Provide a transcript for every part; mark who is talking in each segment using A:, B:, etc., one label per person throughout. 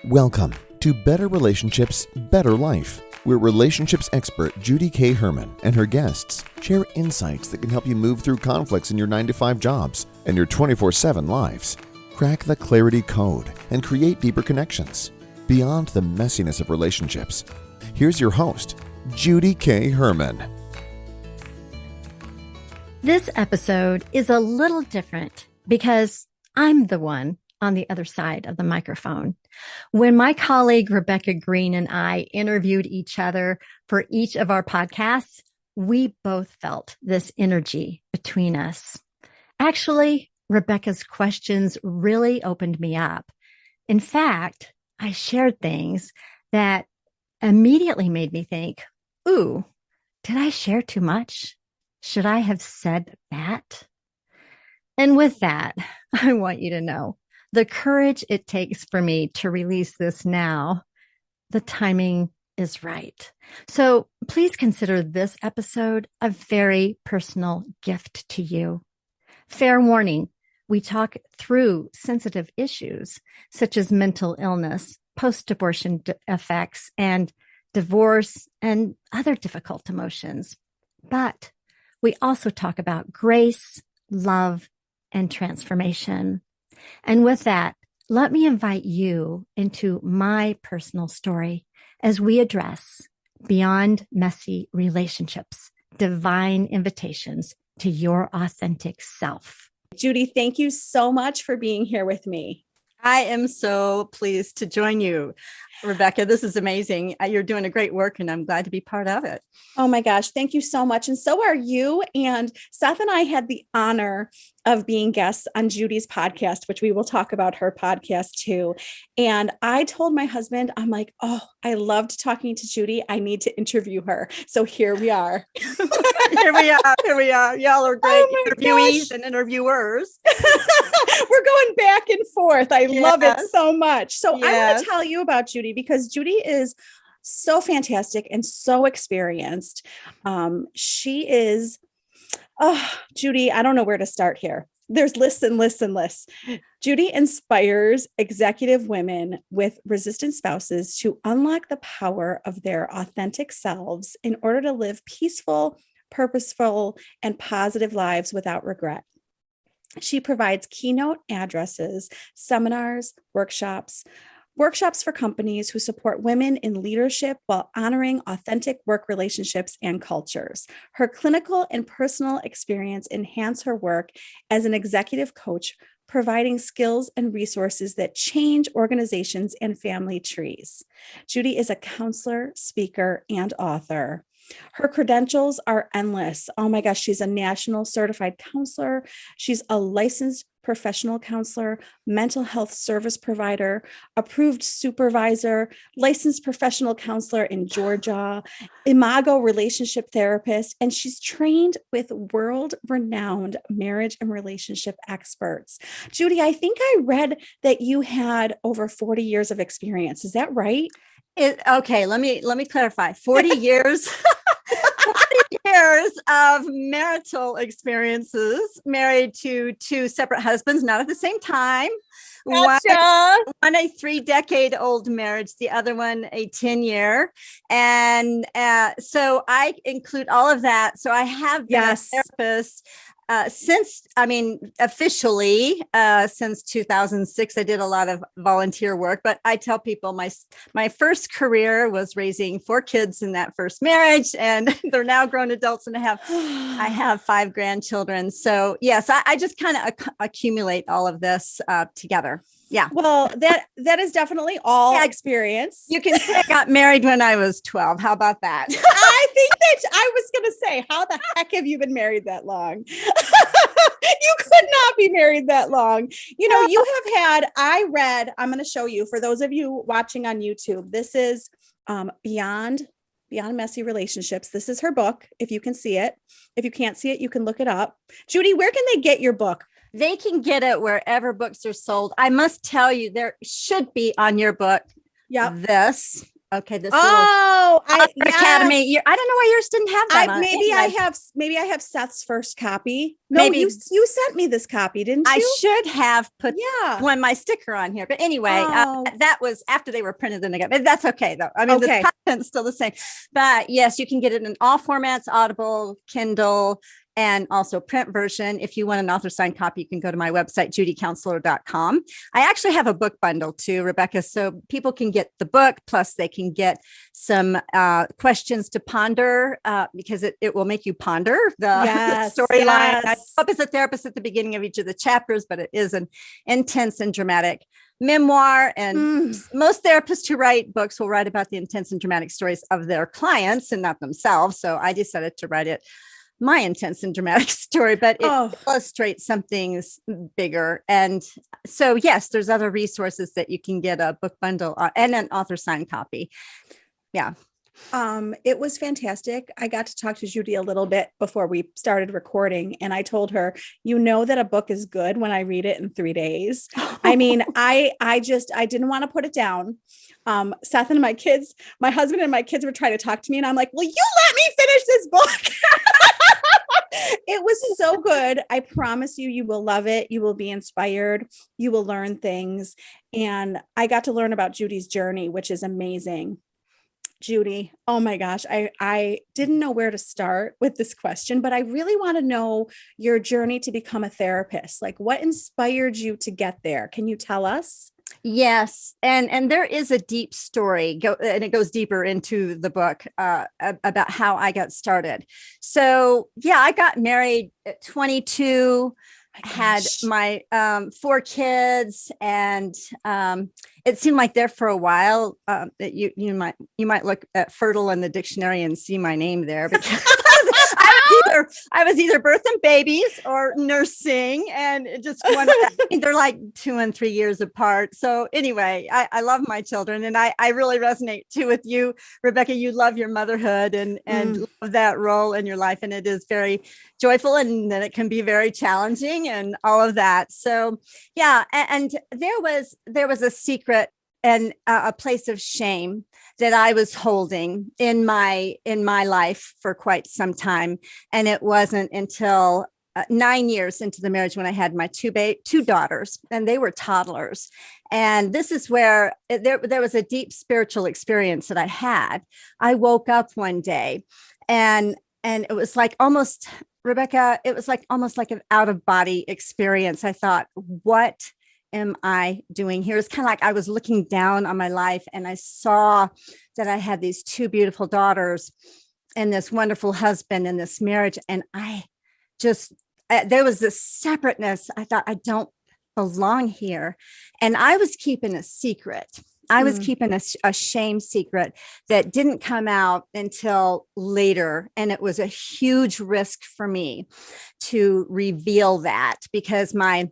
A: Welcome to Better Relationships, Better Life, where relationships expert Judy K. Herman and her guests share insights that can help you move through conflicts in your 9-to-5 jobs and your 24/7 lives. Crack the clarity code and create deeper connections beyond the messiness of relationships. Here's your host, Judy K. Herman.
B: This episode is a little different because I'm the one on the other side of the microphone. When my colleague Rebecca Green and I interviewed each other for each of our podcasts, we both felt this energy between us. Actually, Rebecca's questions really opened me up. In fact, I shared things that immediately made me think, ooh, did I share too much? Should I have said that? And with that, I want you to know the courage it takes for me to release this now, the timing is right. So please consider this episode a very personal gift to you. Fair warning, we talk through sensitive issues such as mental illness, post-abortion effects, and divorce and other difficult emotions. But we also talk about grace, love, and transformation. And with that, let me invite you into my personal story as we address beyond messy relationships, divine invitations to your authentic self.
C: Judy, thank you so much for being here with me.
D: I am so pleased to join you, Rebecca. This is amazing. You're doing a great work and I'm glad to be part of it.
C: Oh my gosh, thank you so much. And so are you. And Seth and I had the honor of being guests on Judy's podcast, which we will talk about her podcast too. And I told my husband, I'm like, oh, I loved talking to Judy. I need to interview her. So here we are.
D: Here we are. Y'all are great interviewees and interviewers.
C: We're going back and forth. I love it so much. So I want to tell you about Judy because Judy is so fantastic and so experienced. She is, Judy, I don't know where to start here. There's lists and lists and lists. Judy inspires executive women with resistant spouses to unlock the power of their authentic selves in order to live peaceful, purposeful, and positive lives without regret. She provides keynote addresses, seminars, workshops for companies who support women in leadership while honoring authentic work relationships and cultures. Her clinical and personal experience enhance her work as an executive coach, providing skills and resources that change organizations and family trees. Judy is a counselor, speaker, and author. Her credentials are endless. Oh my gosh, she's a national certified counselor. She's a licensed professional counselor, mental health service provider, approved supervisor, licensed professional counselor in Georgia, Imago relationship therapist, and she's trained with world-renowned marriage and relationship experts. Judy, I think I read that you had over 40 years of experience. Is that right?
D: Okay, let me clarify. 40 years. 40 years of marital experiences, married to two separate husbands, not at the same time.
C: Gotcha.
D: One a 3-decade-old marriage, the other one a 10-year. And so I include all of that. So I have been a therapist officially, since 2006. I did a lot of volunteer work, but I tell people my first career was raising 4 kids in that first marriage, and they're now grown adults, and I have 5 grandchildren. So yes, I just kind of accumulate all of this together. Yeah.
C: Well, that is definitely all experience.
D: You can say I got married when I was 12. How about that?
C: I think that I was going to say, how the heck have you been married that long? You could not be married that long. You know, you have had, I'm going to show you for those of you watching on YouTube, this is Beyond Messy Relationships. This is her book. If you can see it, if you can't see it, you can look it up. Judy, where can they get your book?
D: They can get it wherever books are sold. I must tell you, there should be on your book this. Okay, this
C: Academy.
D: Yes. I don't know why yours didn't have that.
C: Maybe I have Seth's first copy. No,
D: maybe
C: you sent me this copy, didn't you?
D: I should have put my sticker on here, but anyway, that was after they were printed and but that's okay though. I mean, the content's still the same. But yes, you can get it in all formats: Audible, Kindle, and also print version. If you want an author signed copy, you can go to my website, judycounselor.com. I actually have a book bundle too, Rebecca, so people can get the book, plus they can get some questions to ponder because it will make you ponder the storyline. I hope as a therapist at the beginning of each of the chapters, but it is an intense and dramatic memoir. And most therapists who write books will write about the intense and dramatic stories of their clients and not themselves. So I decided to write my intense and dramatic story, but it illustrates something bigger. And so, yes, there's other resources that you can get a book bundle and an author signed copy. Yeah.
C: It was fantastic. I got to talk to Judy a little bit before we started recording, and I told her, you know, that a book is good when I read it in 3 days. I mean, I didn't want to put it down. Seth and my husband and my kids were trying to talk to me, and I'm like, will you let me finish this book? It was so good. I promise you, you will love it. You will be inspired. You will learn things. And I got to learn about Judy's journey, which is amazing. Judy, oh my gosh, I didn't know where to start with this question, but I really want to know your journey to become a therapist. Like, what inspired you to get there? Can you tell us?
D: Yes. And there is a deep story, and it goes deeper into the book about how I got started. So yeah, I got married at 22, had my 4 kids, and it seemed like there for a while that you might look at fertile in the dictionary and see my name there, because I was either birthing babies or nursing, and it just they're like 2 and 3 years apart. So anyway, I love my children, and I really resonate too with you, Rebecca. You love your motherhood and love that role in your life, and it is very joyful, and then it can be very challenging and all of that. So yeah, and there was a secret and a place of shame that I was holding in my life for quite some time. And it wasn't until 9 years into the marriage when I had my two daughters, and they were toddlers. And this is where there was a deep spiritual experience that I had. I woke up one day, and it was like almost, Rebecca, it was like almost like an out of body experience. I thought, what am I doing here? It's kind of like I was looking down on my life, and I saw that I had these 2 beautiful daughters and this wonderful husband and this marriage. And I just, there was this separateness. I thought, I don't belong here. And I was keeping a secret. I was keeping a shame secret that didn't come out until later. And it was a huge risk for me to reveal that, because my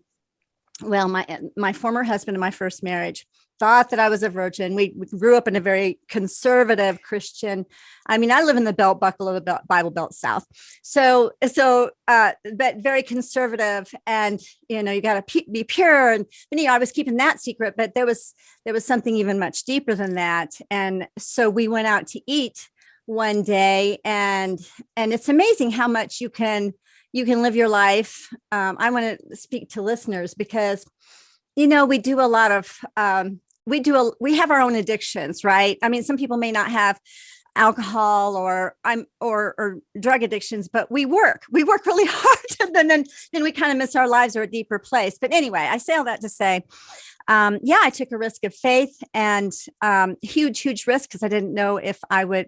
D: former husband in my first marriage thought that I was a virgin. We grew up in a very conservative Christian. I mean, I live in the belt buckle of the Bible Belt South. So, but very conservative, and, you know, you got to be pure. And, you know, I was keeping that secret, but there was something even much deeper than that. And so we went out to eat one day, and it's amazing how much you can live your life. I want to speak to listeners because, you know, we do a lot of, we have our own addictions, right? I mean, some people may not have alcohol or drug addictions, but we work really hard, and then we kind of miss our lives or a deeper place. But anyway, I say all that to say, I took a risk of faith, and huge risk, because I didn't know if I would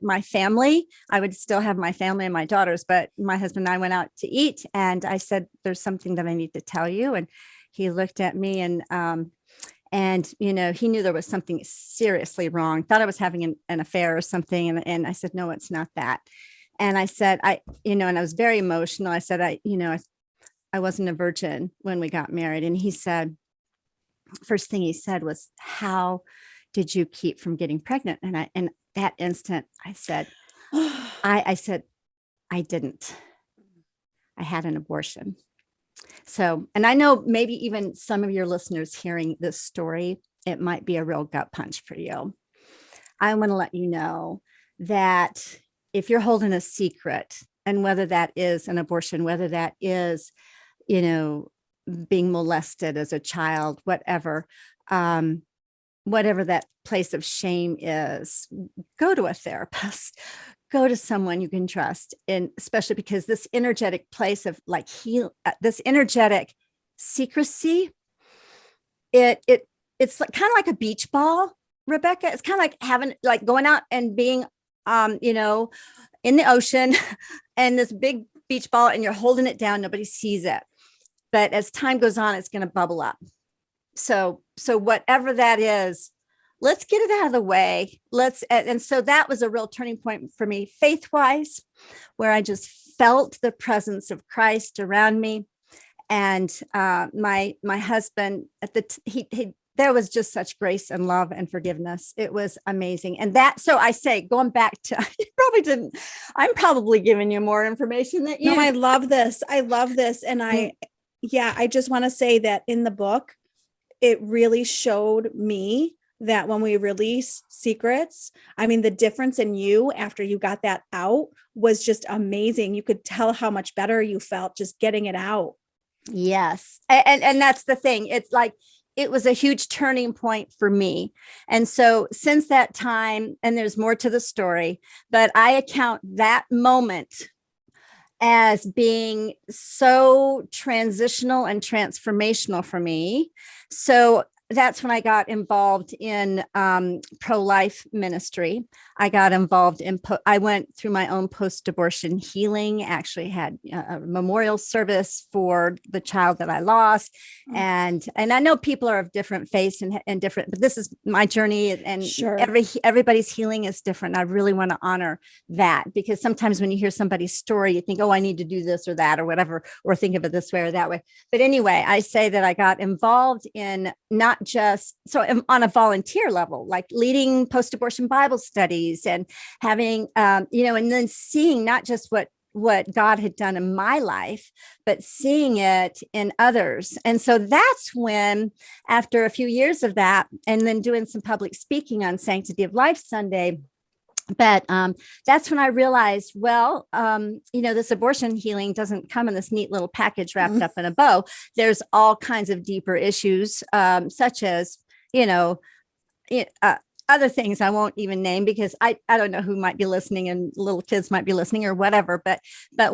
D: still have my family and my daughters. But my husband and I went out to eat, and I said, there's something that I need to tell you. And he looked at me, and, you know, he knew there was something seriously wrong, thought I was having an affair or something. And I said, no, it's not that. And I said, and I was very emotional. I said, I wasn't a virgin when we got married. And he said, first thing he said was, how did you keep from getting pregnant? And in that instant, I said, I said, I didn't. I had an abortion. So, and I know maybe even some of your listeners hearing this story, it might be a real gut punch for you. I want to let you know that if you're holding a secret, and whether that is an abortion, whether that is, being molested as a child, whatever that place of shame is, go to a therapist, go to someone you can trust. And especially because this energetic place of like this energetic secrecy, it's like, kind of like a beach ball, Rebecca. It's kind of like going out and being, in the ocean and this big beach ball, and you're holding it down. Nobody sees it. But as time goes on, it's going to bubble up. So whatever that is, let's get it out of the way. And so that was a real turning point for me, faith-wise, where I just felt the presence of Christ around me. And my husband there was just such grace and love and forgiveness. It was amazing. And so I say, going back to, I'm probably giving you more information that you.
C: No, I love this. And I just want to say that in the book, it really showed me that when we release secrets, the difference in you after you got that out was just amazing. You could tell how much better you felt just getting it out.
D: Yes. And that's the thing. It's like, it was a huge turning point for me. And so since that time, and there's more to the story, but I account that moment as being so transitional and transformational for me. So that's when I got involved in pro-life ministry. I got involved in, I went through my own post-abortion healing, actually had a memorial service for the child that I lost. And I know people are of different faiths and different, but this is my journey, and
C: sure,
D: everybody's healing is different. I really want to honor that, because sometimes when you hear somebody's story, you think, oh, I need to do this or that or whatever, or think of it this way or that way. But anyway, I say that I got involved in not just on a volunteer level, like leading post-abortion Bible studies and having, and then seeing not just what God had done in my life, but seeing it in others. And so that's when, after a few years of that, and then doing some public speaking on Sanctity of Life Sunday, but that's when I realized, this abortion healing doesn't come in this neat little package wrapped up in a bow. There's all kinds of deeper issues, such as, other things I won't even name, because I don't know who might be listening, and little kids might be listening or whatever. But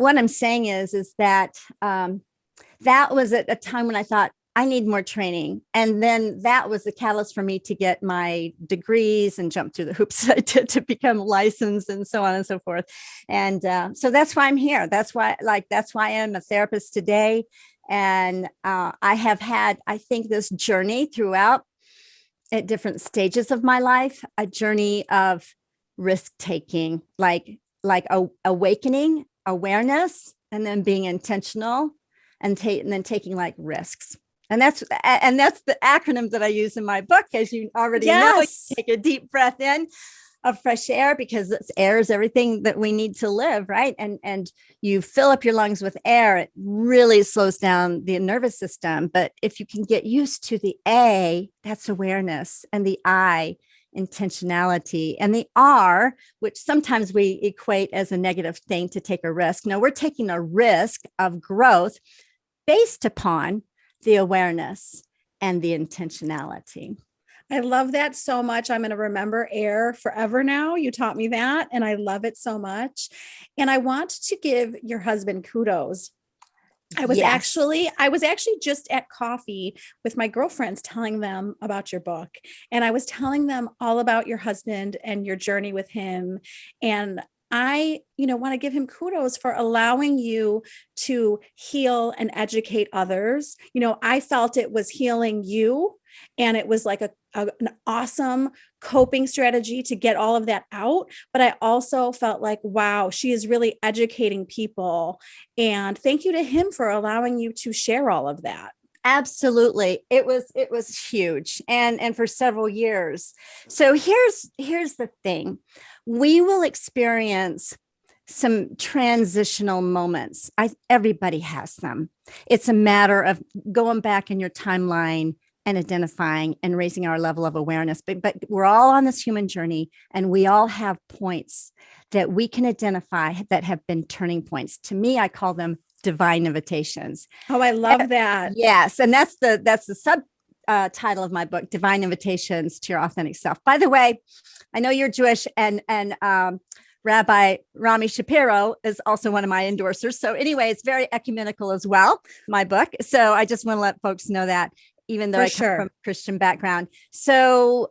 D: what I'm saying is that that was at a time when I thought, I need more training. And then that was the catalyst for me to get my degrees and jump through the hoops I did to become licensed and so on and so forth. And so that's why I'm here. That's why I'm a therapist today. And I have had, I think, this journey throughout at different stages of my life, a journey of risk taking, like awakening, awareness, and then being intentional, and then taking like risks. And that's the acronym that I use in my book, as you already know. Take a deep breath in of fresh air, because air is everything that we need to live, right? And you fill up your lungs with air, it really slows down the nervous system. But if you can get used to the A, that's awareness, and the I, intentionality, and the R, which sometimes we equate as a negative thing, to take a risk. No, we're taking a risk of growth based upon the awareness and the intentionality.
C: I love that so much. I'm going to remember air forever now. You taught me that, and I love it so much. And I want to give your husband kudos. I was actually just at coffee with my girlfriends, telling them about your book. And I was telling them all about your husband and your journey with him. And I, want to give him kudos for allowing you to heal and educate others. I felt it was healing you, and it was like an awesome coping strategy to get all of that out. But I also felt like, wow, she is really educating people. And thank you to him for allowing you to share all of that.
D: Absolutely. It was huge. And for several years. So here's the thing. We will experience some transitional moments. Everybody has them. It's a matter of going back in your timeline and identifying and raising our level of awareness. But we're all on this human journey, and we all have points that we can identify that have been turning points. To me, I call them divine invitations.
C: Oh, I love that.
D: Yes. And that's the sub title of my book, Divine Invitations to Your Authentic Self. By the way, I know you're Jewish, and Rabbi Rami Shapiro is also one of my endorsers. So anyway, it's very ecumenical as well, my book. So I just want to let folks know that, even though I come from a Christian background. So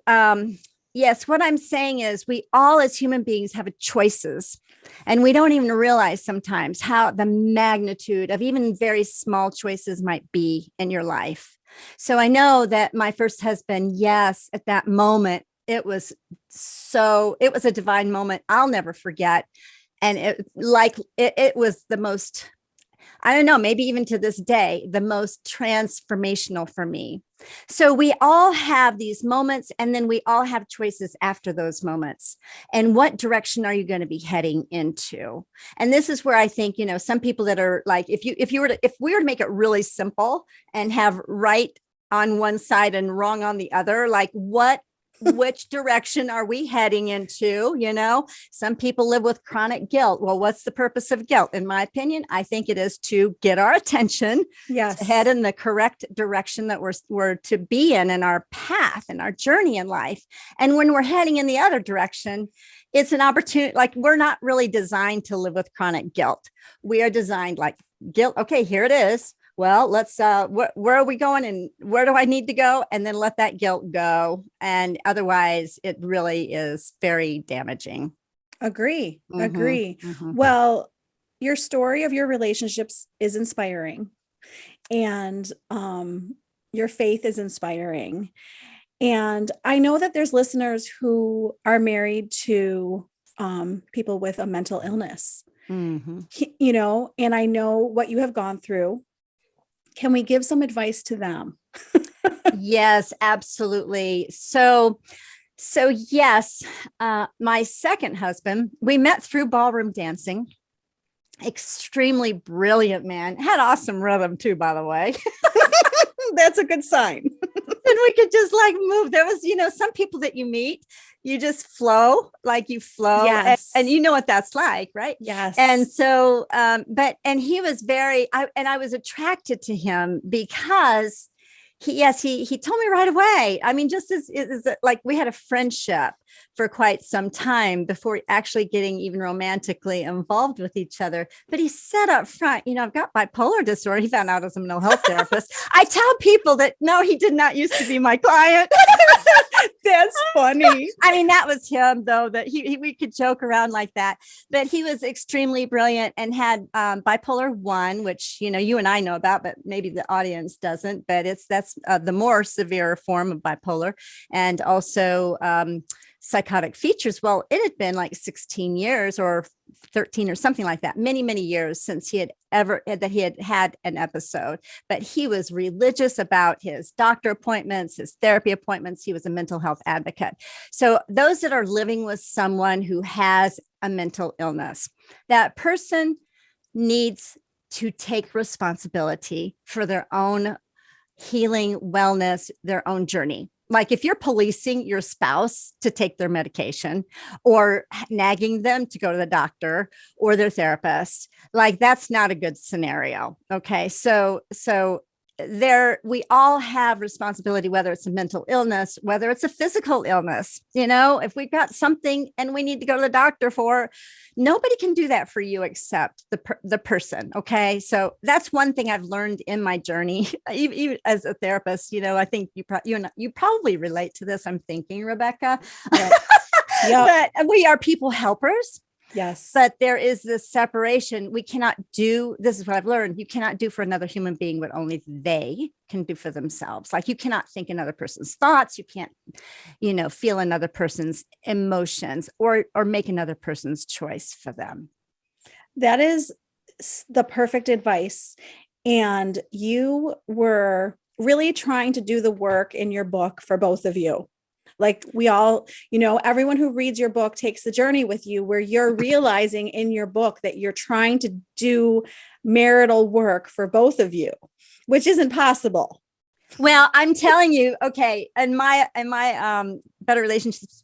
D: yes, what I'm saying is we all as human beings have choices, and we don't even realize sometimes how the magnitude of even very small choices might be in your life. So I know that my first husband, yes, at that moment, it was a divine moment I'll never forget. And it was the most, I don't know, maybe even to this day, the most transformational for me. So we all have these moments, and then we all have choices after those moments. And what direction are you going to be heading into? And this is where I think, some people that are like, if we were to make it really simple and have right on one side and wrong on the other, like which direction are we heading into? Some people live with chronic guilt. Well, what's the purpose of guilt? In my opinion, I think it is to get our attention, to head in the correct direction that we're to be in our path and our journey in life. And when we're heading in the other direction, it's an opportunity. Like, we're not really designed to live with chronic guilt. We are designed like guilt. Okay, here it is. Well, let's, where are we going and where do I need to go? And then let that guilt go. And otherwise, it really is very damaging.
C: Agree.
D: Mm-hmm.
C: Well, your story of your relationships is inspiring, and your faith is inspiring. And I know that there's listeners who are married to people with a mental illness,
D: mm-hmm.
C: And I know what you have gone through. Can we give some advice to them?
D: Yes, absolutely. So yes, my second husband, we met through ballroom dancing. Extremely brilliant man, had awesome rhythm too, by the way.
C: That's a good sign.
D: And we could just like move. There was, some people that you meet, you just flow, like you flow.
C: Yes.
D: And you know what that's like, right?
C: Yes.
D: And so, and he was I was attracted to him because he told me right away. I mean, just as like we had a friendship for quite some time before actually getting even romantically involved with each other. But he said up front, I've got bipolar disorder. He found out as a mental health therapist. I tell people that, no, he did not used to be my client.
C: That's funny.
D: I mean, that was him, though, that we could joke around like that. But he was extremely brilliant and had bipolar 1, which, you and I know about, but maybe the audience doesn't. But that's the more severe form of bipolar. And also psychotic features. Well, it had been like 16 years or 13 or something like that, many, many years since he had had an episode. But he was religious about his doctor appointments, his therapy appointments. He was a mental health advocate. So those that are living with someone who has a mental illness, that person needs to take responsibility for their own healing, wellness, their own journey. Like if you're policing your spouse to take their medication or nagging them to go to the doctor or their therapist, like that's not a good scenario. Okay. So we all have responsibility, whether it's a mental illness, whether it's a physical illness. If we've got something and we need to go to the doctor for, nobody can do that for you except the person. Okay. So that's one thing I've learned in my journey, even as a therapist. I think you probably relate to this. I'm thinking, Rebecca, but we are people helpers.
C: Yes.
D: But there is this separation. We cannot do, this is what I've learned. You cannot do for another human being what only they can do for themselves. Like you cannot think another person's thoughts. You can't, feel another person's emotions or make another person's choice for them.
C: That is the perfect advice. And you were really trying to do the work in your book for both of you. Like we all, everyone who reads your book takes the journey with you, where you're realizing in your book that you're trying to do marital work for both of you, which isn't possible.
D: Well, I'm telling you, okay, and my Better Relationships,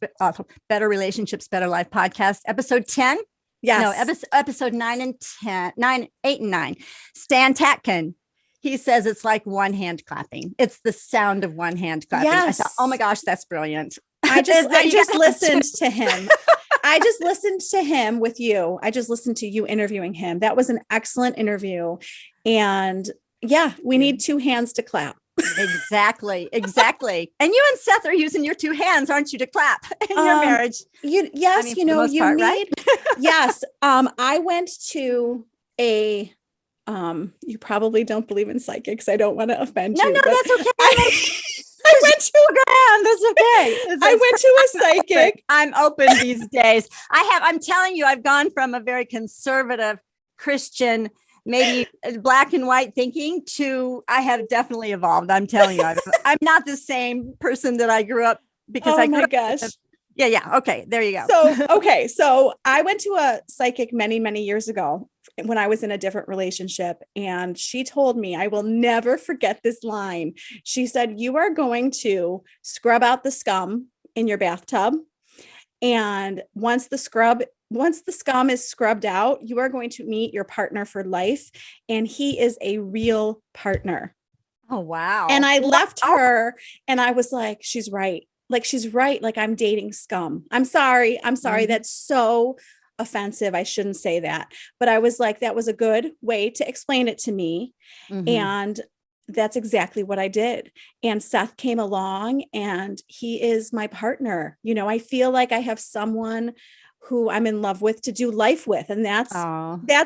D: Better Life podcast, episode 10.
C: Yes.
D: No, episode 9 and 10, 9, 8 and 9. Stan Tatkin. He says it's like one hand clapping. It's the sound of one hand clapping.
C: Yes.
D: I thought, oh my gosh, that's brilliant.
C: I just listened to him. I just listened to him with you. I just listened to you interviewing him. That was an excellent interview. And yeah, we need two hands to clap.
D: Exactly. And you and Seth are using your two hands, aren't you, to clap in your marriage?
C: Yes, you need, right? Yes. I went to a, you probably don't believe in psychics. I don't want to offend you.
D: No, that's okay.
C: I went to
D: that's okay.
C: I went to a psychic.
D: I'm open these days. I'm telling you, I've gone from a very conservative Christian, maybe black and white thinking to I have definitely evolved. I'm telling you, I'm not the same person that I grew up because
C: oh my gosh.
D: Yeah. Okay. There you go.
C: So I went to a psychic many, many years ago when I was in a different relationship. And she told me, I will never forget this line. She said, you are going to scrub out the scum in your bathtub. And once the scum is scrubbed out, you are going to meet your partner for life. And he is a real partner.
D: Oh, wow.
C: And I left her and I was like, she's right. Like, she's right. Like, I'm dating scum. I'm sorry.
D: Mm-hmm.
C: That's so offensive. I shouldn't say that, but I was like, that was a good way to explain it to me.
D: Mm-hmm.
C: And that's exactly what I did. And Seth came along and he is my partner. You know, I feel like I have someone who I'm in love with to do life with. And that's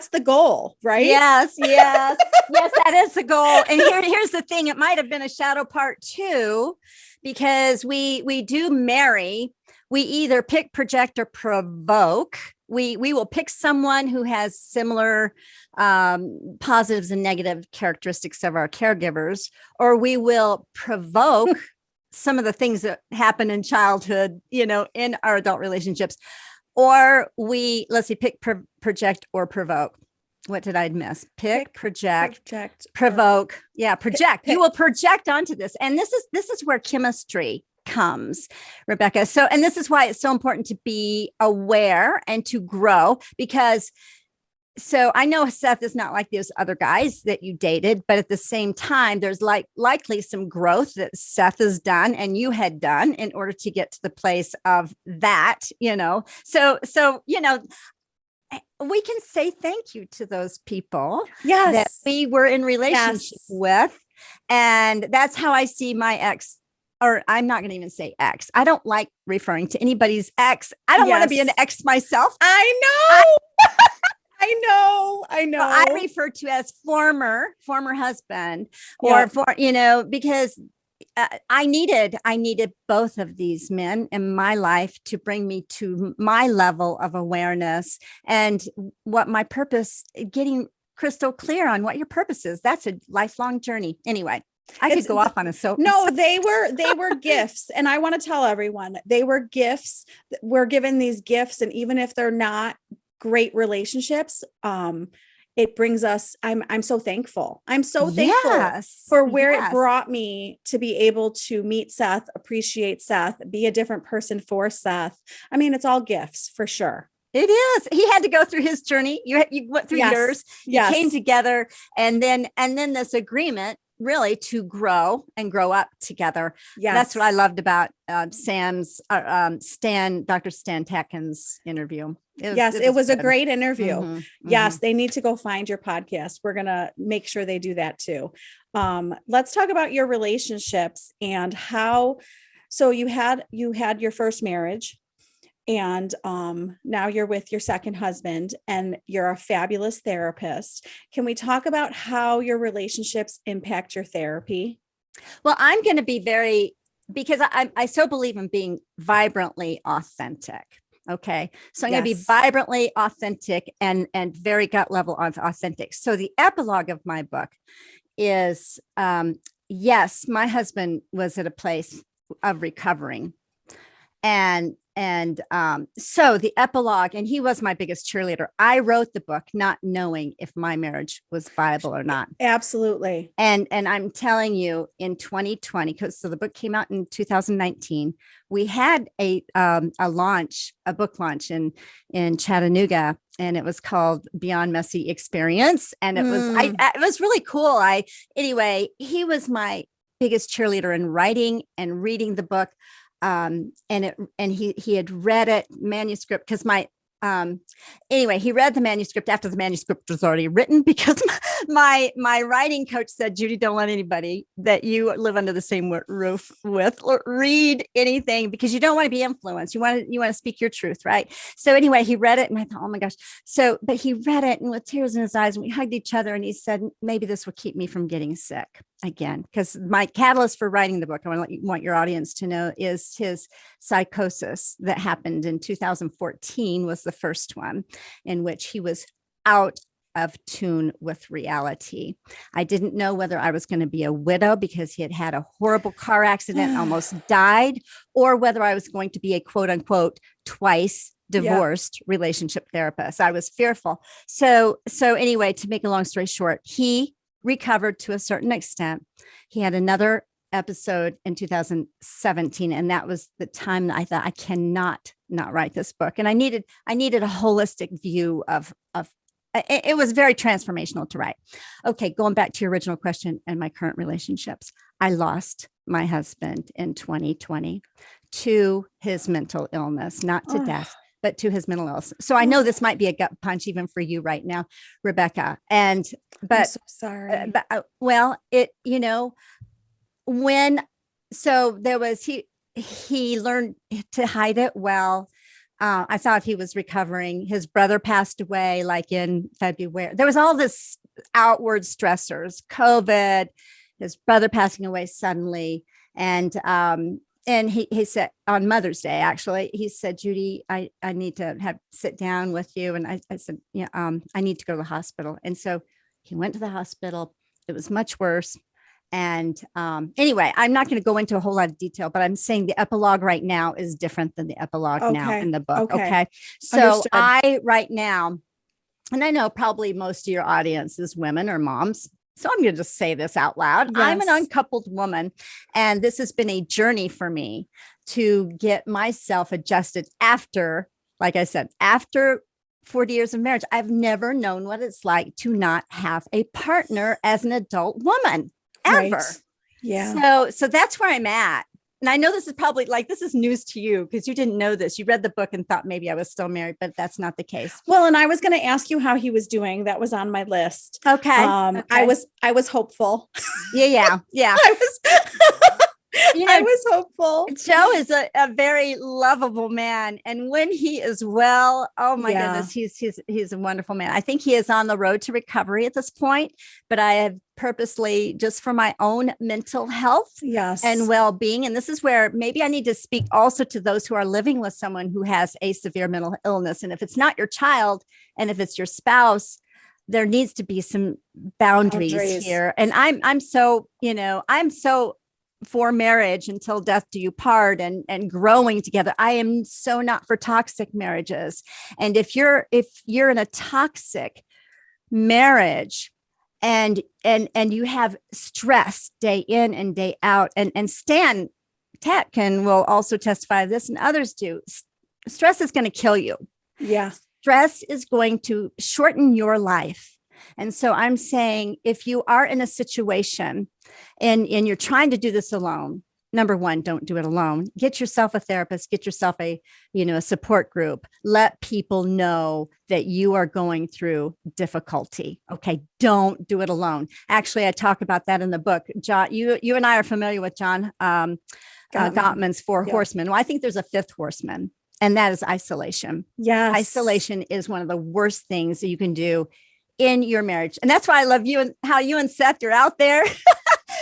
C: the goal, right?
D: Yes. Yes, that is the goal. And here's the thing. It might've been a shadow part too, because we do marry. We either pick, project, or provoke. We will pick someone who has similar positives and negative characteristics of our caregivers, or we will provoke some of the things that happen in childhood, in our adult relationships, or let's see, pick, project, or provoke. What did I miss? Pick, project, provoke. Yeah, project. You will project onto this. And this is where chemistry comes, Rebecca. So, and this is why it's so important to be aware and to grow, because I know Seth is not like those other guys that you dated, but at the same time, there's likely some growth that Seth has done and you had done in order to get to the place of that, so, we can say thank you to those people that we were in relationship with. And that's how I see my ex. Or I'm not going to even say ex. I don't like referring to anybody's ex. I don't want to be an ex myself.
C: I know. I know.
D: I refer to as former husband, or because I needed both of these men in my life to bring me to my level of awareness and what my purpose, getting crystal clear on what your purpose is. That's a lifelong journey. Anyway. I could go off on a soap.
C: No, they were gifts. And I want to tell everyone they were gifts. We're given these gifts. And even if they're not great relationships, it brings us, I'm so thankful. I'm so thankful for where it brought me to be able to meet Seth, appreciate Seth, be a different person for Seth. I mean, it's all gifts for sure.
D: It is. He had to go through his journey. You went through yours. You came together, and then this agreement really to grow and grow up together. Yes. That's what I loved about Dr. Stan Tatkin's interview.
C: It was a great interview.
D: Mm-hmm.
C: Yes. They need to go find your podcast. We're going to make sure they do that too. Let's talk about your relationships and how, so you had your first marriage. And now you're with your second husband and you're a fabulous therapist. Can we talk about how your relationships impact your therapy?
D: Well, I'm going to be because I so believe in being vibrantly authentic. Okay. So I'm going to be vibrantly authentic and very gut level authentic. So the epilogue of my book is, yes, my husband was at a place of recovering. And So the epilogue, and he was my biggest cheerleader. I wrote the book not knowing if my marriage was viable or not.
C: Absolutely.
D: And I'm telling you, in 2020, so the book came out in 2019, we had a book launch in Chattanooga, and it was called Beyond Messy Experience. And it was, it was really cool. Anyway, he was my biggest cheerleader in writing and reading the book. And he had read it manuscript because anyway, he read the manuscript after the manuscript was already written, because my writing coach said, Judy, don't let anybody that you live under the same roof with read anything, because you don't want to be influenced. You want to speak your truth. Right. So anyway, he read it and I thought, oh my gosh. But he read it and with tears in his eyes, and we hugged each other, and he said, maybe this will keep me from getting sick again. Because my catalyst for writing the book, I want your audience to know, is his psychosis that happened in 2014 was the first one, in which he was out of tune with reality. I didn't know whether I was going to be a widow because he had had a horrible car accident, almost died, or whether I was going to be a quote unquote twice divorced relationship therapist. I was fearful. So anyway, to make a long story short, he recovered to a certain extent. He had another episode in 2017, and that was the time that I thought, I cannot not write this book. And I needed a holistic view of it was very transformational to write. Okay, going back to your original question and my current relationships, I lost my husband in 2020 to his mental illness, not to death, but to his mental illness. So I know this might be a gut punch even for you right now, Rebecca.
C: I'm so sorry.
D: He learned to hide it well. I thought he was recovering. His brother passed away like in February. There was all this outward stressors, COVID, his brother passing away suddenly. And he said on Mother's Day, actually, he said, Judy, I need to sit down with you. And I said, I need to go to the hospital. And so he went to the hospital. It was much worse. And anyway, I'm not going to go into a whole lot of detail, but I'm saying the epilogue right now is different than the epilogue now in the book. Okay. So Understood. Right now, and I know probably most of your audience is women or moms, so I'm going to just say this out loud. Yes. I'm an uncoupled woman, and this has been a journey for me to get myself adjusted after, like I said, after 40 years of marriage. I've never known what it's like to not have a partner as an adult woman. Ever. Right.
C: Yeah.
D: So that's where I'm at. And I know this is probably this is news to you because you didn't know this. You read the book and thought maybe I was still married, but that's not the case.
C: Well, and I was going to ask you how he was doing. That was on my list.
D: Okay.
C: I was hopeful.
D: Yeah.
C: I was hopeful.
D: Joe is a very lovable man. And when he is well, oh my goodness, he's a wonderful man. I think he is on the road to recovery at this point, but I have purposely, just for my own mental health and well-being. And this is where maybe I need to speak also to those who are living with someone who has a severe mental illness. And if it's not your child, and if it's your spouse, there needs to be some boundaries here. And I'm so for marriage until death do you part and growing together. I am so not for toxic marriages. And if you're in a toxic marriage and you have stress day in and day out, and Stan Tatkin will also testify to this, and others do, stress is going to kill you.
C: Yeah.
D: Stress is going to shorten your life. And so I'm saying, if you are in a situation and you're trying to do this alone, number one, don't do it alone. Get yourself a therapist, get yourself a support group. Let people know that you are going through difficulty. Okay. Don't do it alone. Actually, I talk about that in the book. John, you and I are familiar with John Gottman's Four Horsemen. Well, I think there's a fifth horseman, and that is isolation.
C: Yes.
D: Isolation is one of the worst things that you can do in your marriage. And that's why I love you and how you and Seth, you're out there.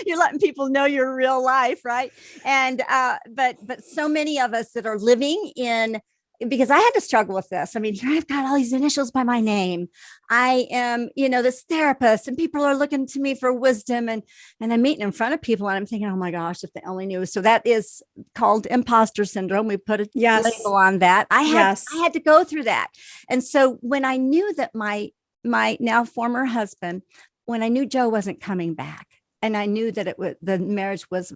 D: You're letting people know your real life. Right. And, but so many of us that are living in because I had to struggle with this. I mean, here I've got all these initials by my name. I am, this therapist, and people are looking to me for wisdom, and I'm meeting in front of people, and I'm thinking, oh my gosh, if they only knew. So that is called Imposter Syndrome. We put a label on that. I had to go through that. And so when I knew that my now former husband, when I knew Joe wasn't coming back, and I knew that the marriage was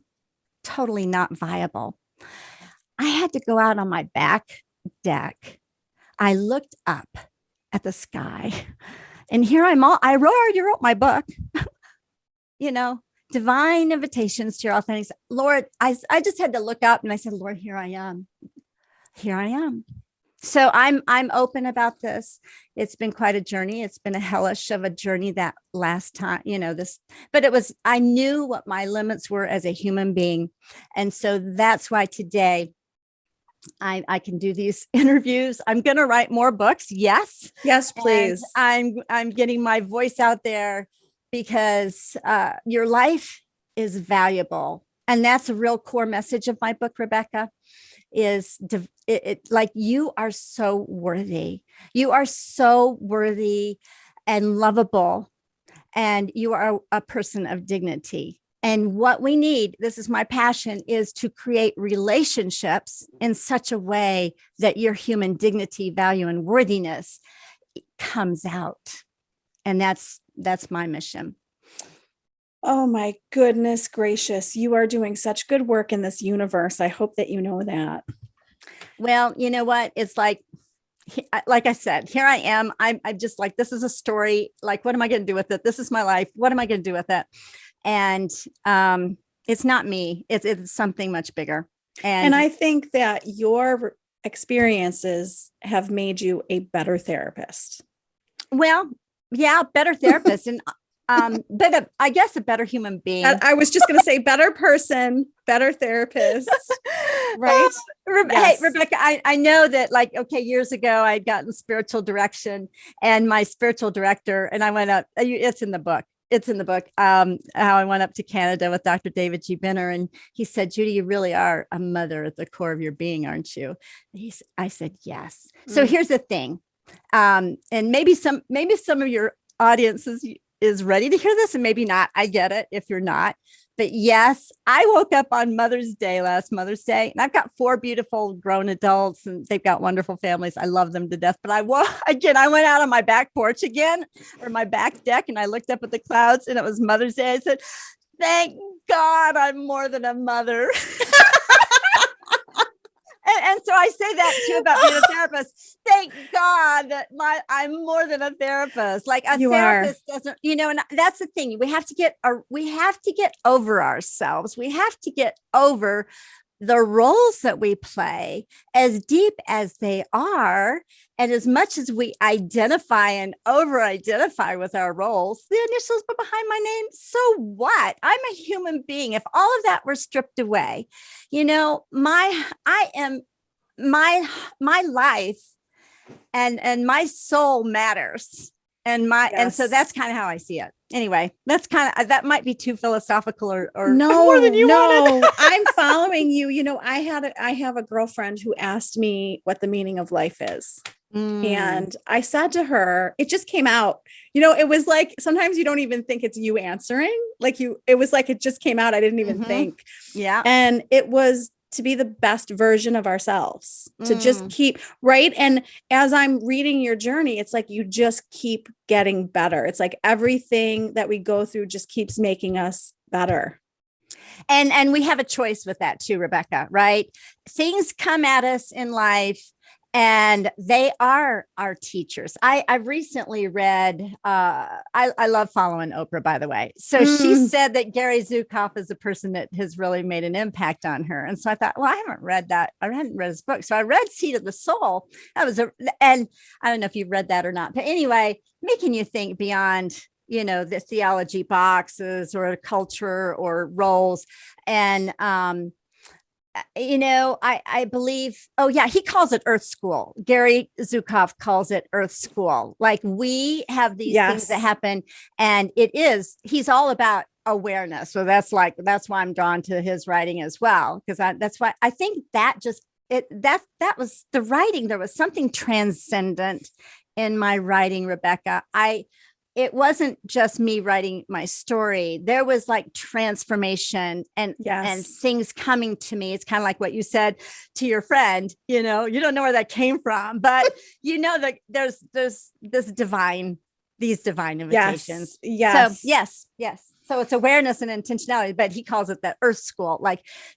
D: totally not viable, I had to go out on my back deck. I looked up at the sky, and here I already wrote my book, divine invitations to your authentic. Lord, I just had to look up, and I said, Lord, here I am. So I'm open about this. It's been quite a journey. It's been a hellish of a journey that last time, but I knew what my limits were as a human being. And so that's why today I can do these interviews. I'm going to write more books. Yes.
C: Yes, please.
D: And I'm getting my voice out there because your life is valuable. And that's a real core message of my book, Rebecca, is like, you are so worthy. You are so worthy and lovable. And you are a person of dignity. And what we need, this is my passion, is to create relationships in such a way that your human dignity, value, and worthiness comes out. And that's my mission.
C: Oh my goodness gracious. You are doing such good work in this universe. I hope that you know that.
D: Well, you know what? It's like I said, here I am. I'm just like, this is a story. Like, what am I going to do with it? This is my life. What am I going to do with it? And it's not me. It's something much bigger. And
C: I think that your experiences have made you a better therapist.
D: Well, yeah, better therapist. And but I guess a better human being.
C: I was just going to say better person, better therapist, right?
D: Hey, Rebecca, I know that years ago I'd gotten spiritual direction, and my spiritual director, and I went up, it's in the book. How I went up to Canada with Dr. David G. Benner, and he said, Judy, you really are a mother at the core of your being, aren't you? I said, yes. So here's the thing. And maybe some of your audience is ready to hear this, and maybe not. I get it if you're not. But yes, I woke up on last Mother's Day, and I've got 4 beautiful grown adults, and they've got wonderful families. I love them to death. But I went out on my back porch again, or my back deck, and I looked up at the clouds, and it was Mother's Day. I said, thank God I'm more than a mother. And so I say that too about being a therapist. Thank God that I'm more than a therapist. Like a therapist doesn't, and that's the thing. We have to get over ourselves. We have to get over the roles that we play, as deep as they are. And as much as we identify and over-identify with our roles, the initials but behind my name, so what? I'm a human being. If all of that were stripped away, my life and my soul matters. And so that's kind of how I see it. Anyway, that's that might be too philosophical or
C: no,
D: more than you wanted.
C: I'm following you. I have a girlfriend who asked me what the meaning of life is. And I said to her, it just came out, it was like, sometimes you don't even think it's you answering. It was like, it just came out. I didn't even think.
D: Yeah.
C: And it was to be the best version of ourselves, to just keep right. And as I'm reading your journey, it's like, you just keep getting better. It's like everything that we go through just keeps making us better.
D: And we have a choice with that too, Rebecca, right? Things come at us in life, and they are our teachers. I've recently read, I love following Oprah, by the way. So she said that Gary Zukav is a person that has really made an impact on her. And so I thought, well, I haven't read that. I hadn't read his book. So I read Seed of the Soul. And I don't know if you've read that or not, but anyway, making you think beyond, the theology boxes or culture or roles. And, I believe, he calls it Earth School. Gary Zukav calls it Earth School. Like, we have these things that happen, and he's all about awareness. So that's why I'm drawn to his writing as well. Because that's why I think that that was the writing. There was something transcendent in my writing, Rebecca. It wasn't just me writing my story. There was like transformation and things coming to me. It's kind of like what you said to your friend, you don't know where that came from, but that there's these divine invitations.
C: Yes.
D: So yes. So it's awareness and intentionality, but he calls it the earth school.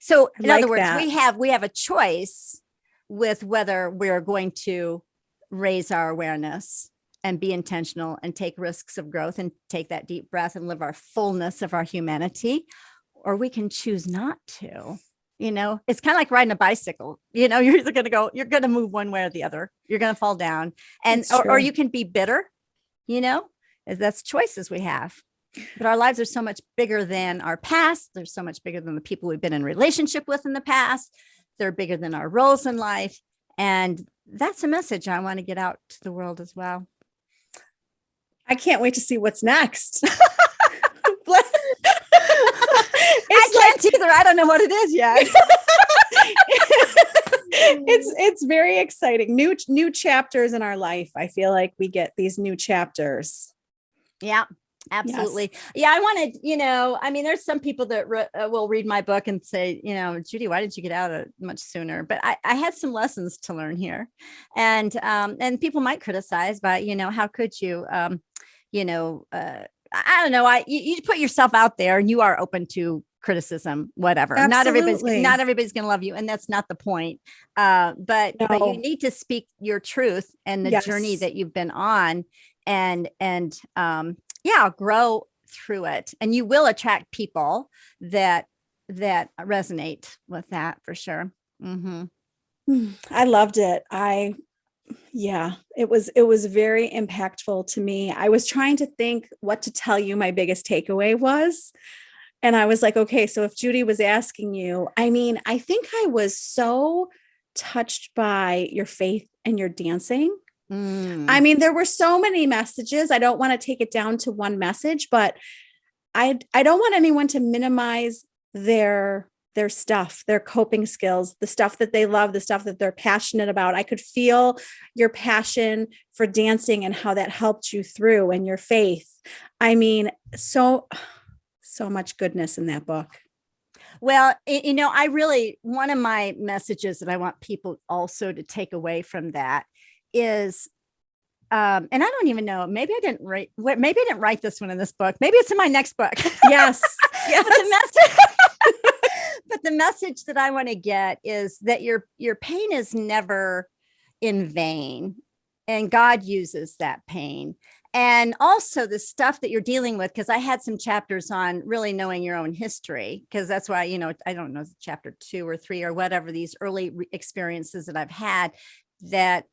D: So in other words, we have a choice with whether we're going to raise our awareness and be intentional and take risks of growth and take that deep breath and live our fullness of our humanity, or we can choose not to. It's kind of like riding a bicycle. You're either you're going to move one way or the other. You're going to fall down, or you can be bitter. That's choices we have. But our lives are so much bigger than our past. They're so much bigger than the people we've been in relationship with in the past. They're bigger than our roles in life. And that's a message I want to get out to the world as well.
C: I can't wait to see what's next.
D: I can't either. I don't know what it is yet.
C: It's very exciting. New chapters in our life. I feel like we get these new chapters.
D: Yeah, absolutely. Yes. Yeah. I wanted, there's some people that will read my book and say, Judy, why didn't you get out of it much sooner? But I had some lessons to learn here, and people might criticize, but how could you, I don't know. You put yourself out there and you are open to criticism, whatever.
C: Absolutely.
D: Not everybody's going to love you. And that's not the point. But you need to speak your truth and the journey that you've been on and grow through it. And you will attract people that resonate with that for sure. Mm-hmm.
C: I loved it. It was very impactful to me. I was trying to think what to tell you my biggest takeaway was. And I was like, okay, so if Judy was asking you, I think I was so touched by your faith and your dancing. There were so many messages. I don't want to take it down to one message, but I don't want anyone to minimize their stuff, their coping skills, the stuff that they love, the stuff that they're passionate about. I could feel your passion for dancing and how that helped you through, and your faith. So much goodness in that book.
D: Well, one of my messages that I want people also to take away from that is, and I don't even know, maybe I didn't write this one in this book. Maybe it's in my next book.
C: Yes.
D: But the message that I want to get is that your pain is never in vain, and God uses that pain. And also the stuff that you're dealing with, because I had some chapters on really knowing your own history, because that's why, I don't know, chapter 2 or 3 or whatever, these early experiences that I've had that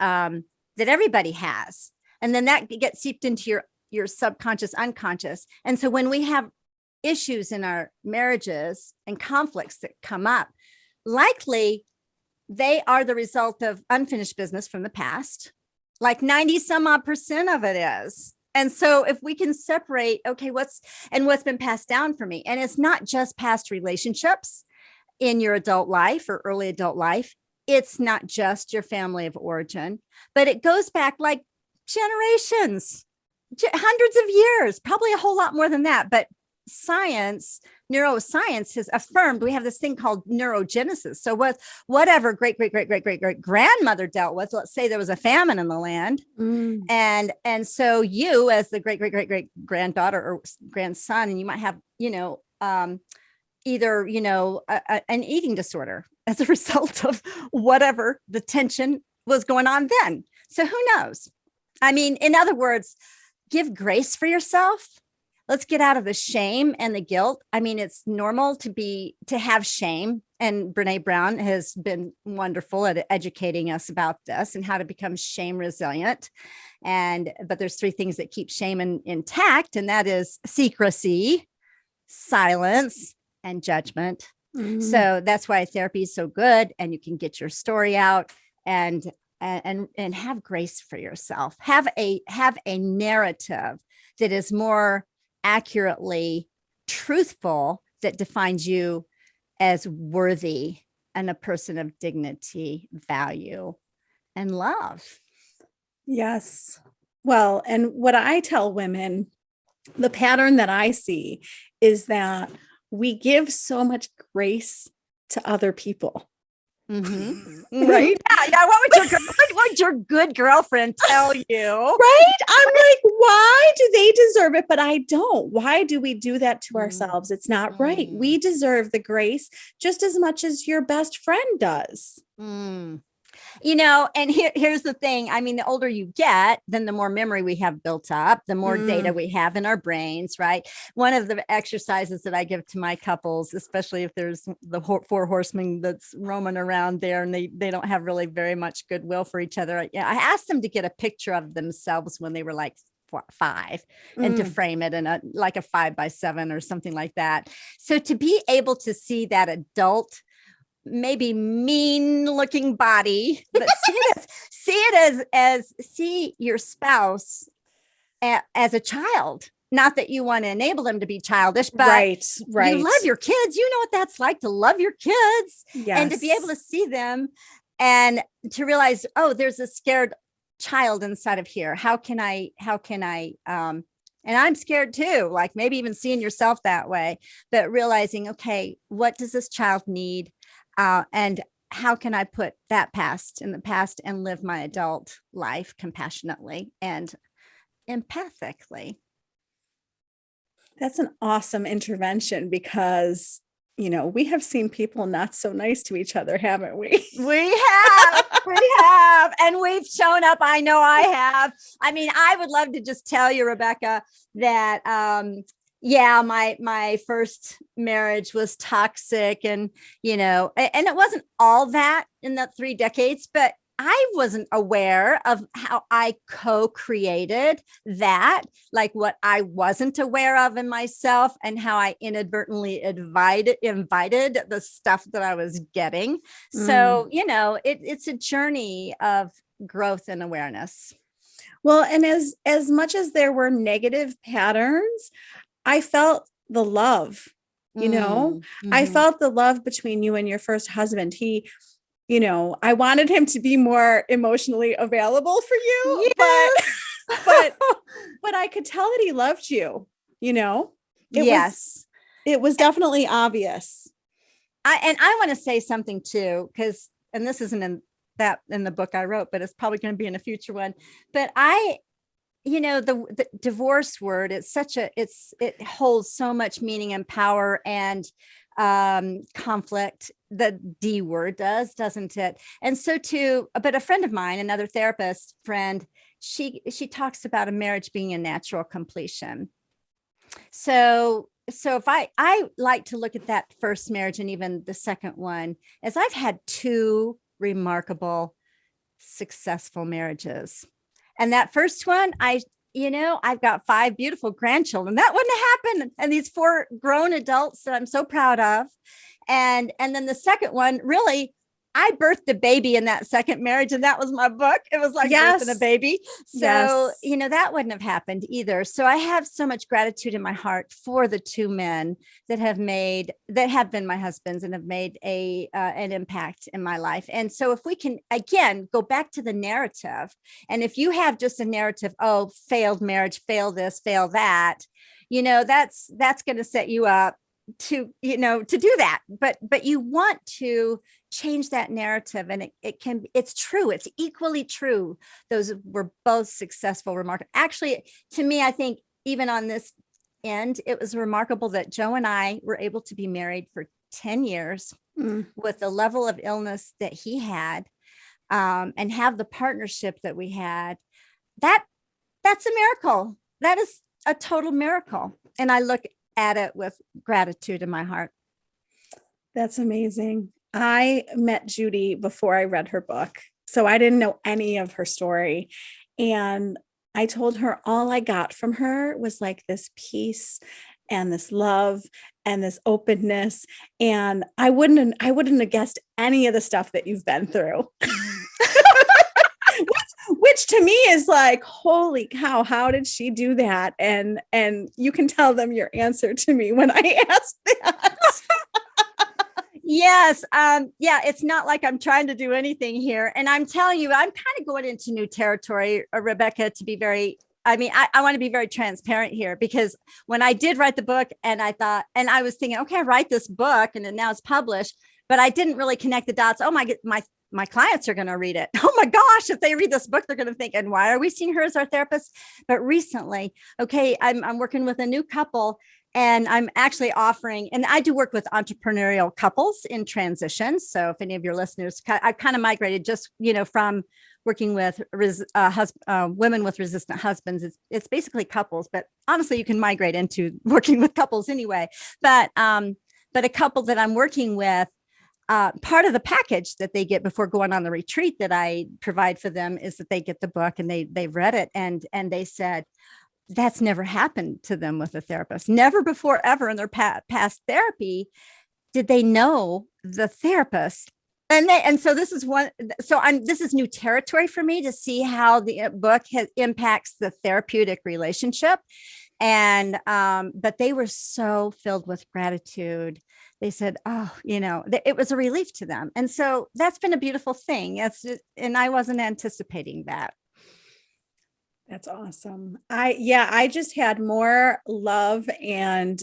D: everybody has. And then that gets seeped into your subconscious, unconscious. And so when we have issues in our marriages and conflicts that come up, likely they are the result of unfinished business from the past. Like 90 some odd % of it is. And so if we can separate, okay, what's been passed down for me, and it's not just past relationships in your adult life or early adult life. It's not just your family of origin, but it goes back like generations, hundreds of years, probably a whole lot more than that. But neuroscience has affirmed we have this thing called neurogenesis. So whatever great grandmother dealt with, let's say there was a famine in the land, and so you as the great granddaughter or grandson, and you might have either an eating disorder as a result of whatever the tension was going on then. So who knows? In other words, give grace for yourself. Let's get out of the shame and the guilt. It's normal to have shame. And Brene Brown has been wonderful at educating us about this and how to become shame resilient. But there's 3 things that keep shame intact. And that is secrecy, silence, and judgment. Mm-hmm. So that's why therapy is so good. And you can get your story out and have grace for yourself. Have a narrative that is more accurately truthful, that defines you as worthy and a person of dignity, value, and love.
C: Yes. Well, and what I tell women, the pattern that I see is that we give so much grace to other people.
D: Mm-hmm.
C: Right?
D: Yeah. What would your good girlfriend tell you?
C: Right? I'm like, why do they deserve it? But I don't. Why do we do that to ourselves? It's not right. We deserve the grace just as much as your best friend does.
D: And here's the thing. I mean, the older you get, then the more memory we have built up, the more data we have in our brains, right? One of the exercises that I give to my couples, especially if there's the four horsemen that's roaming around there and they don't have really very much goodwill for each other. I asked them to get a picture of themselves when they were like 5 and to frame it in like a 5x7 or something like that. So to be able to see that adult, maybe mean looking body, but see your spouse as a child. Not that you want to enable them to be childish, but
C: right.
D: You love your kids. You know what that's like to love your kids.
C: Yes.
D: And to be able to see them and to realize, oh, there's a scared child inside of here. How can I, and I'm scared too, like maybe even seeing yourself that way, but realizing, okay, what does this child need? And how can I put that past in the past and live my adult life compassionately and empathically?
C: That's an awesome intervention because, we have seen people not so nice to each other, haven't we?
D: We have, and we've shown up. I know I have. I mean, I would love to just tell you, Rebecca, that, my first marriage was toxic and it wasn't all that in the 3 decades, but I wasn't aware of how I co-created that, like what I wasn't aware of in myself and how I inadvertently invited the stuff that I was getting. So, it's a journey of growth and awareness.
C: Well, and as much as there were negative patterns, I felt the love, I felt the love between you and your first husband. He, I wanted him to be more emotionally available for you, yes. but I could tell that he loved you, it was definitely obvious.
D: I want to say something too, and this isn't in the book I wrote, but it's probably going to be in a future one. But the divorce word, it holds so much meaning and power and conflict. The D word doesn't it? And so but a friend of mine, another therapist friend, she talks about a marriage being a natural completion. So if I like to look at that first marriage and even the second one, as I've had 2 remarkable, successful marriages. And that first one, I've got 5 beautiful grandchildren. That wouldn't have happened. And these 4 grown adults that I'm so proud of. And then the second one, really, I birthed a baby in that second marriage, and that was my book. It was like birthing a baby. So, that wouldn't have happened either. So I have so much gratitude in my heart for the 2 men that have been my husbands and have made an impact in my life. And so if we can, again, go back to the narrative, and if you have just a narrative, oh, failed marriage, fail this, fail that, that's going to set you up to do that. But you want to change that narrative, and it's true. It's equally true. Those were both successful, remarkable. Actually, to me, I think even on this end, it was remarkable that Joe and I were able to be married for 10 years with the level of illness that he had, and have the partnership that we had. That's a miracle. That is a total miracle. And I look at it with gratitude in my heart.
C: That's amazing. I met Judy before I read her book, so I didn't know any of her story. And I told her all I got from her was like this peace and this love and this openness. And I wouldn't have guessed any of the stuff that you've been through. Which to me is like, holy cow, how did she do that? And you can tell them your answer to me when I ask that.
D: Yes. Yeah, it's not like I'm trying to do anything here. And I'm telling you, I'm kind of going into new territory, Rebecca, to be very, I want to be very transparent here, because when I did write the book and I was thinking, okay, I write this book and then now it's published, but I didn't really connect the dots. Oh my clients are going to read it. Oh my gosh, if they read this book, they're going to think, and why are we seeing her as our therapist? But recently, okay, I'm working with a new couple, and I'm actually offering, and I do work with entrepreneurial couples in transition. So if any of your listeners, I've kind of migrated just, from working with women with resistant husbands. It's basically couples, but honestly, you can migrate into working with couples anyway. But a couple that I'm working with, part of the package that they get before going on the retreat that I provide for them is that they get the book and they've read it, and they said that's never happened to them with a therapist. Never before ever in their past therapy did they know the therapist. And so this is this is new territory for me to see how the book impacts the therapeutic relationship. And but they were so filled with gratitude. They said, oh, it was a relief to them. And so that's been a beautiful thing. And I wasn't anticipating that.
C: That's awesome. I just had more love and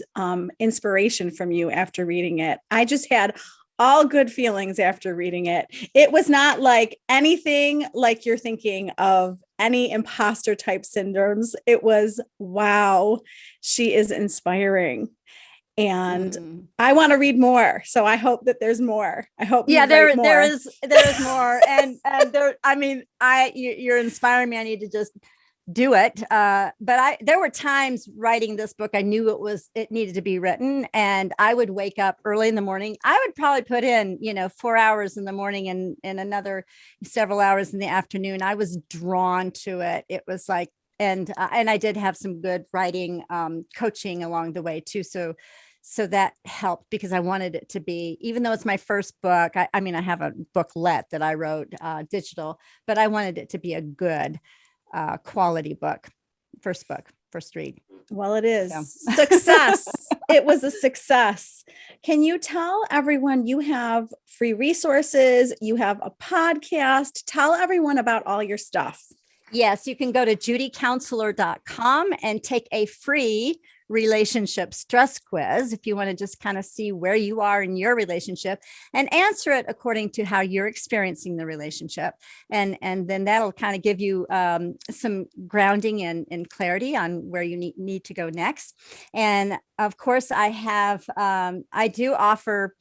C: inspiration from you after reading it. I just had all good feelings after reading it. It was not like anything like you're thinking of any imposter type syndromes. It was, wow, she is inspiring. And I want to read more. So I hope that there's more. I hope.
D: Yeah, there is more. And there, you're inspiring me. I need to just do it. But there were times writing this book, I knew it needed to be written, and I would wake up early in the morning. I would probably put in, 4 hours in the morning and another several hours in the afternoon. I was drawn to it. It was like, and I did have some good writing, coaching along the way too. So that helped, because I wanted it to be, even though it's my first book, I have a booklet that I wrote, digital, but I wanted it to be a good, quality book, first read.
C: Well, it is success. It was a success. Can you tell everyone you have free resources? You have a podcast. Tell everyone about all your stuff.
D: Yes, you can go to judycounselor.com and take a free relationship stress quiz if you want to just kind of see where you are in your relationship and answer it according to how you're experiencing the relationship. And then that'll kind of give you some grounding and clarity on where you need to go next. And of course, I do offer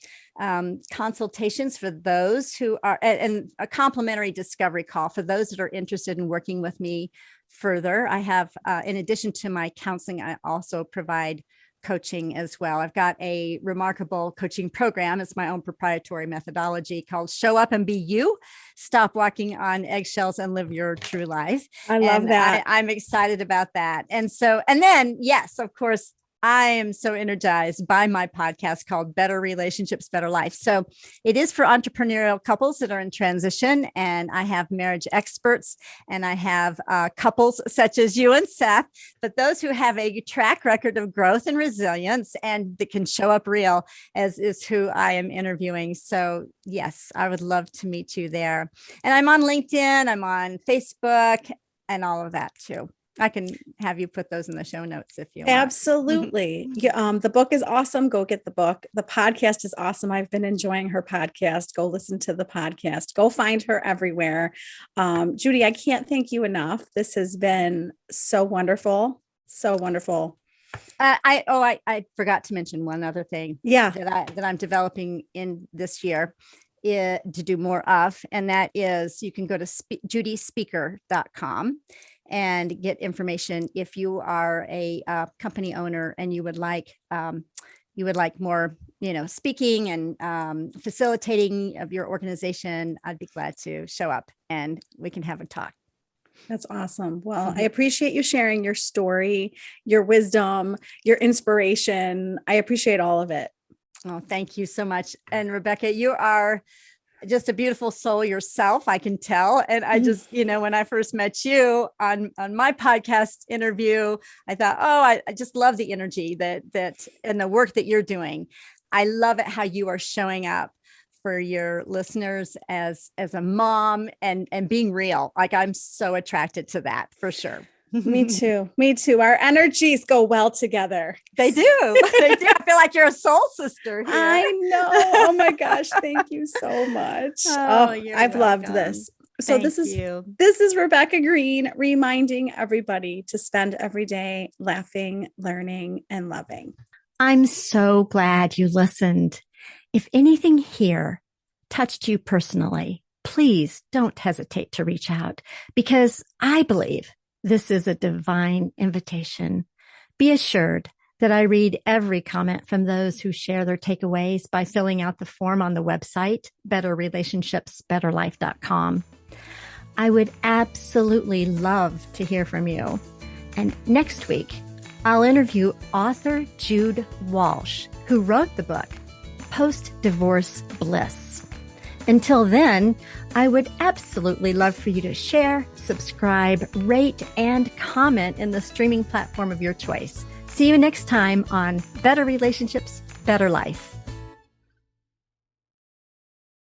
D: consultations for those who are, and a complimentary discovery call for those that are interested in working with me further. I have, in addition to my counseling, I also provide coaching as well. I've got a remarkable coaching program. It's my own proprietary methodology called Show Up and Be You, Stop Walking on Eggshells and Live Your True Life.
C: I love that.
D: I'm excited about that. And then, yes, of course, I am so energized by my podcast called Better Relationships, Better Life. So it is for entrepreneurial couples that are in transition. And I have marriage experts, and I have couples such as you and Seth, but those who have a track record of growth and resilience and that can show up real, as is who I am interviewing. So yes, I would love to meet you there. And I'm on LinkedIn, I'm on Facebook, and all of that too. I can have you put those in the show notes if you want.
C: Absolutely. The book is awesome. Go get the book. The podcast is awesome. I've been enjoying her podcast. Go listen to the podcast. Go find her everywhere. Judy, I can't thank you enough. This has been so wonderful. So wonderful.
D: I forgot to mention one other thing.
C: Yeah.
D: That I'm developing in this year to do more of. And that is, you can go to judyspeaker.com and get information if you are a company owner and you would like more, speaking and facilitating of your organization. I'd be glad to show up and we can have a talk.
C: That's awesome. Well, I appreciate you sharing your story, your wisdom, your inspiration. I appreciate all of it.
D: Oh, thank you so much. And Rebecca, you are just a beautiful soul yourself, I can tell. And I just, when I first met you on my podcast interview, I thought, I just love the energy that and the work that you're doing. I love it how you are showing up for your listeners as a mom and being real. Like, I'm so attracted to that for sure.
C: Me too. Me too. Our energies go well together.
D: They do. They do. I feel like you're a soul sister here.
C: I know. Oh my gosh. Thank you so much. I've loved this. So this is Rebecca Green reminding everybody to spend every day laughing, learning, and loving.
B: I'm so glad you listened. If anything here touched you personally, please don't hesitate to reach out, because I believe this is a divine invitation. Be assured that I read every comment from those who share their takeaways by filling out the form on the website, betterrelationshipsbetterlife.com. I would absolutely love to hear from you. And next week, I'll interview author Jude Walsh, who wrote the book, Post-Divorce Bliss. Until then, I would absolutely love for you to share, subscribe, rate, and comment in the streaming platform of your choice. See you next time on Better Relationships, Better Life.